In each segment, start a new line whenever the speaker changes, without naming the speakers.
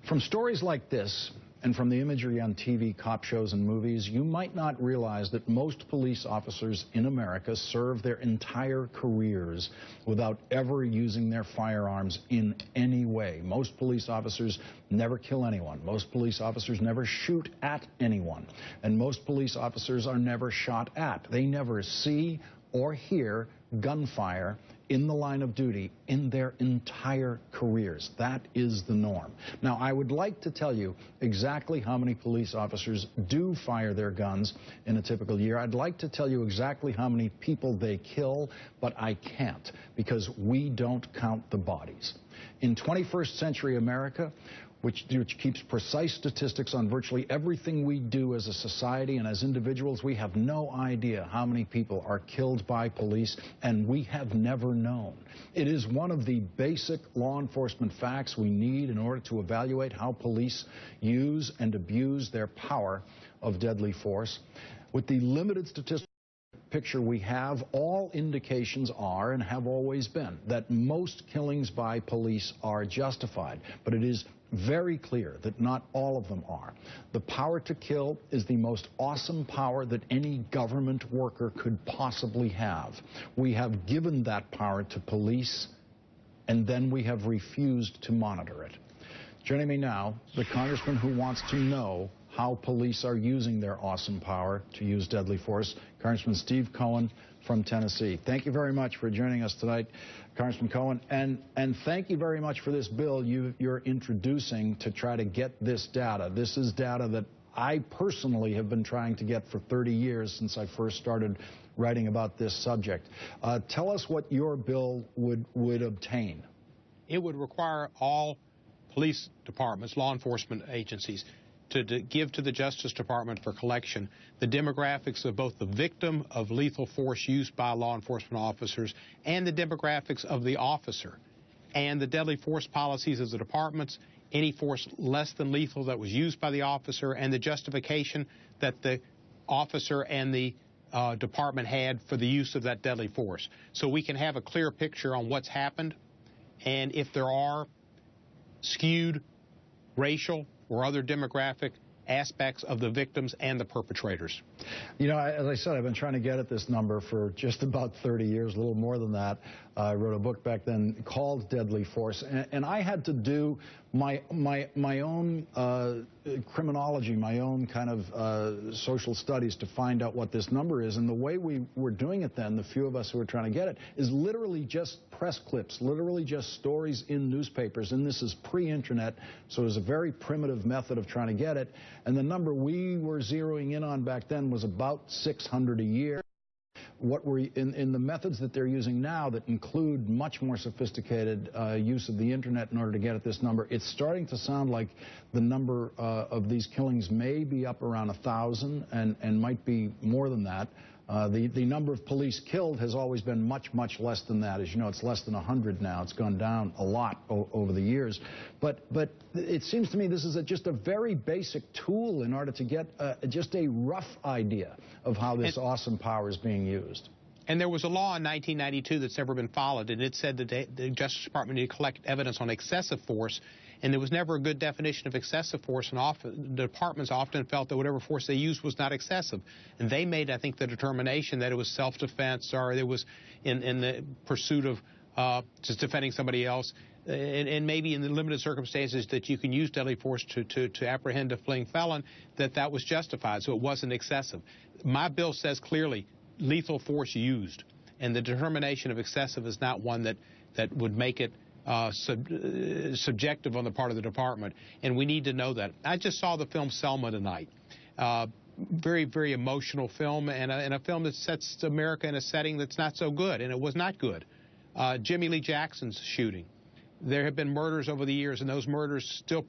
From stories like this, and from the imagery on TV, cop shows, and movies, you might not realize that most police officers in America serve their entire careers without ever using their firearms in any way. Most police officers never kill anyone. Most police officers never shoot at anyone. And most police officers are never shot at. They never see or hear gunfire in the line of duty in their entire careers. That is the norm. Now, I would like to tell you exactly how many police officers do fire their guns in a typical year. I'd like to tell you exactly how many people they kill, but I can't because we don't count the bodies. In 21st century America, which keeps precise statistics on virtually everything we do as a society and as individuals, we have no idea how many people are killed by police, and we have never known. It is one of the basic law enforcement facts we need in order to evaluate how police use and abuse their power of deadly force. With the limited statistics picture we have, all indications are and have always been that most killings by police are justified, but it is very clear that not all of them are. The power to kill is the most awesome power that any government worker could possibly have. We have given that power to police, and then we have refused to monitor it. Joining me now, the congressman who wants to know how police are using their awesome power to use deadly force, Congressman Steve Cohen from Tennessee. Thank you very much for joining us tonight, Congressman Cohen, and thank you very much for this bill you're introducing to try to get this data. This is data that I personally have been trying to get for 30 years since I first started writing about this subject. Tell us what your bill would obtain.
It would require all police departments, law enforcement agencies, to give to the Justice Department for collection the demographics of both the victim of lethal force used by law enforcement officers and the demographics of the officer, and the deadly force policies of the departments, any force less than lethal that was used by the officer, and the justification that the officer and the department had for the use of that deadly force. So we can have a clear picture on what's happened, and if there are skewed racial or other demographic aspects of the victims and the perpetrators.
You know, as I said, I've been trying to get at this number for just about 30 years, a little more than that. I wrote a book back then called Deadly Force, and I had to do my own criminology, my own kind of social studies to find out what this number is. And the way we were doing it then, the few of us who were trying to get it, is literally just press clips, literally just stories in newspapers. And this is pre-internet, so it was a very primitive method of trying to get it. And the number we were zeroing in on back then was about 600 a year. What we're in the methods that they're using now that include much more sophisticated use of the internet in order to get at this number, it's starting to sound like the number of these killings may be up around 1,000 and might be more than that. The number of police killed has always been much, much less than that. As you know, it's less than 100 now. It's gone down a lot over the years. But it seems to me this is just a very basic tool in order to get just a rough idea of how this awesome power is being used.
And there was a law in 1992 that's never been followed, and it said that the Justice Department needed to collect evidence on excessive force, and there was never a good definition of excessive force, and the departments often felt that whatever force they used was not excessive. And they made, I think, the determination that it was self-defense, or it was in the pursuit of just defending somebody else, and maybe in the limited circumstances that you can use deadly force to apprehend a fleeing felon, that was justified, so it wasn't excessive. My bill says clearly lethal force used, and the determination of excessive is not one that would make it subjective on the part of the department, and we need to know that. I just saw the film Selma tonight. Very, very emotional film, and a film that sets America in a setting that's not so good, and it was not good. Jimmy Lee Jackson's shooting. There have been murders over the years, and those murders still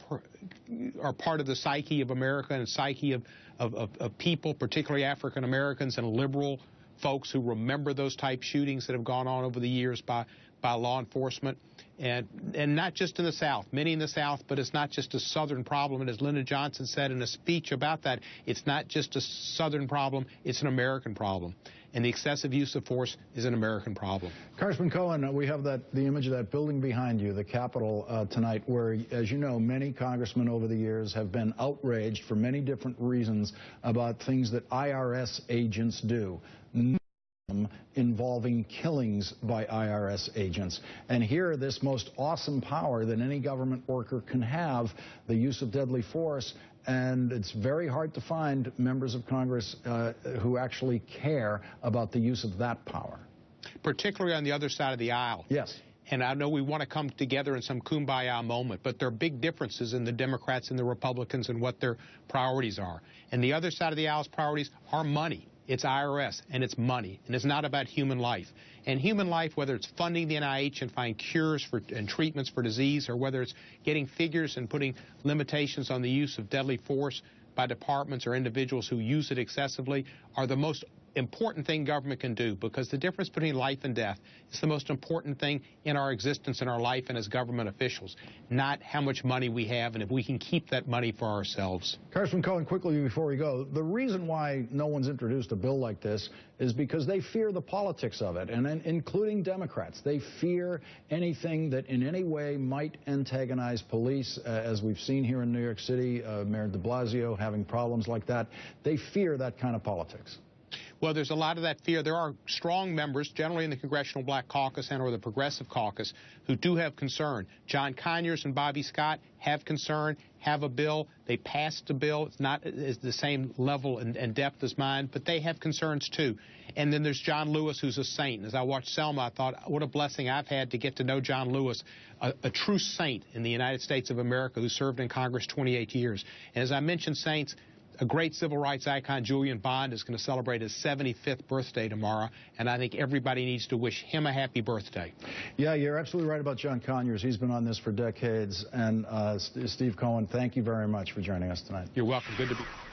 are part of the psyche of America and psyche of people, particularly African Americans and liberal folks who remember those type shootings that have gone on over the years by by law enforcement. And not just in the South, many in the South, but it's not just a Southern problem. And as Lyndon Johnson said in a speech about that, it's not just a Southern problem, it's an American problem. And the excessive use of force is an American problem.
Congressman Cohen, we have the image of that building behind you, the Capitol, tonight, where, as you know, many congressmen over the years have been outraged for many different reasons about things that IRS agents do, involving killings by IRS agents. And here, this most awesome power that any government worker can have, the use of deadly force, and it's very hard to find members of Congress who actually care about the use of that power.
Particularly on the other side of the aisle.
Yes.
And I know we want to come together in some kumbaya moment, but there are big differences in the Democrats and the Republicans and what their priorities are. And the other side of the aisle's priorities are money. It's IRS, and it's money, and it's not about human life. And human life, whether it's funding the NIH and finding cures and treatments for disease, or whether it's getting figures and putting limitations on the use of deadly force by departments or individuals who use it excessively, are the most important thing government can do, because the difference between life and death is the most important thing in our existence, in our life, and as government officials, not how much money we have and if we can keep that money for ourselves.
Congressman Cohen, quickly before we go, the reason why no one's introduced a bill like this is because they fear the politics of it, and including Democrats. They fear anything that in any way might antagonize police, as we've seen here in New York City, Mayor de Blasio having problems like that. They fear that kind of politics.
Well, there's a lot of that fear. There are strong members, generally in the Congressional Black Caucus and or the Progressive Caucus, who do have concern. John Conyers and Bobby Scott have concern, have a bill. They passed a bill. It's not the same level and depth as mine, but they have concerns too. And then there's John Lewis, who's a saint. As I watched Selma, I thought, what a blessing I've had to get to know John Lewis, a true saint in the United States of America who served in Congress 28 years. And as I mentioned saints, a great civil rights icon, Julian Bond, is going to celebrate his 75th birthday tomorrow, and I think everybody needs to wish him a happy birthday.
Yeah, you're absolutely right about John Conyers. He's been on this for decades. And Steve Cohen, thank you very much for joining us tonight.
You're welcome. Good to be here.